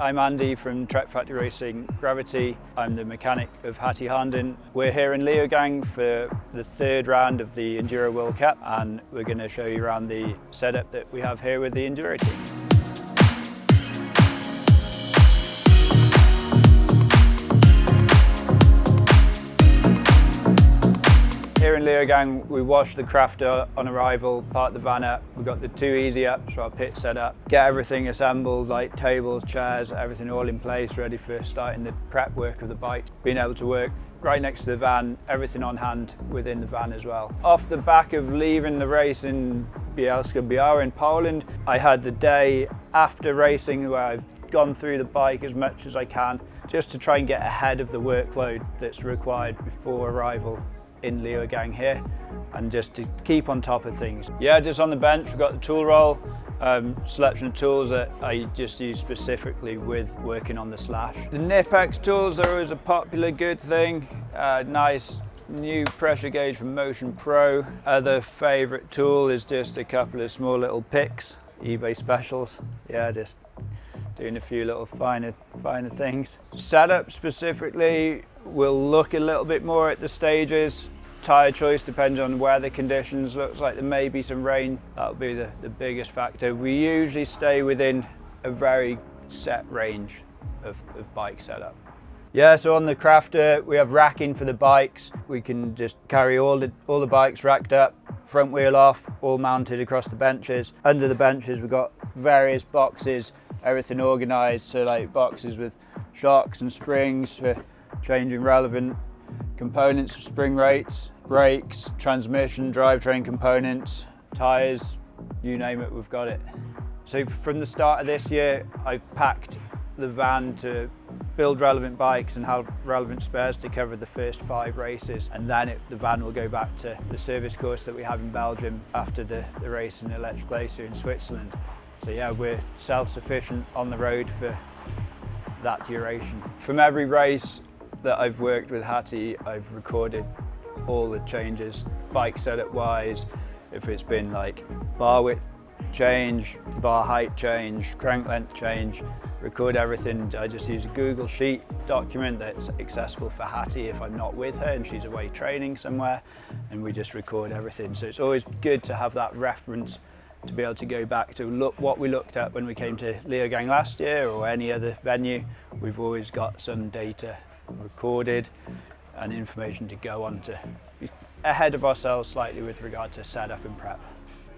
I'm Andy from Trek Factory Racing Gravity. I'm the mechanic of Hattie Harnden. We're here in Leogang for the third round of the Enduro World Cup, and we're going to show you around the setup that we have here with the Enduro team. Here in Leogang, we wash the crafter on arrival, park the van up. We've got the two easy ups for our pit setup. Get everything assembled, like tables, chairs, everything all in place, ready for starting the prep work of the bike. Being able to work right next to the van, everything on hand within the van as well. Off the back of leaving the race in Bielsko-Biała in Poland, I had the day after racing where I've gone through the bike as much as I can, just to try and get ahead of the workload that's required before arrival in Leogang here, and just to keep on top of things. Yeah, just on the bench we've got the tool roll, selection of tools that I just use specifically with working on the slash. The Nipex tools are always a popular good thing. Nice new pressure gauge from Motion Pro. Other favourite tool is just a couple of small little picks, eBay specials. Yeah, just doing a few little finer things. Setup specifically, we'll look a little bit more at the stages. Tyre choice depends on weather conditions. Looks like there may be some rain. That'll be the biggest factor. We usually stay within a very set range of bike setup. Yeah, so on the crafter, we have racking for the bikes. We can just carry all the bikes racked up, front wheel off, all mounted across the benches. Under the benches, we've got various boxes, everything organised, so like boxes with shocks and springs for changing relevant components, spring rates, brakes, transmission, drivetrain components, tyres, you name it, we've got it. So from the start of this year, I've packed the van to build relevant bikes and have relevant spares to cover the first 5 races, and then the van will go back to the service course that we have in Belgium after the race in Electric Glacier in Switzerland. So yeah, we're self-sufficient on the road for that duration. From every race that I've worked with Hattie, I've recorded all the changes, bike setup wise, if it's been like bar width change, bar height change, crank length change, record everything. I just use a Google Sheet document that's accessible for Hattie if I'm not with her and she's away training somewhere, and we just record everything. So it's always good to have that reference to be able to go back to look what we looked at when we came to Leogang last year or any other venue. We've always got some data recorded and information to go on to be ahead of ourselves slightly with regard to setup and prep.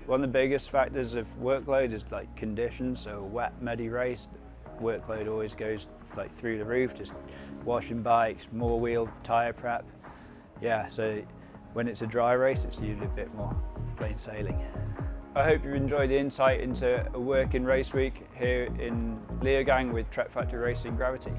One of the biggest factors of workload is like conditions. So a wet, muddy race, workload always goes like through the roof, just washing bikes, more wheel, tyre prep. Yeah, so when it's a dry race, it's usually a bit more plain sailing. I hope you've enjoyed the insight into a working race week here in Leogang with Trek Factory Racing Gravity.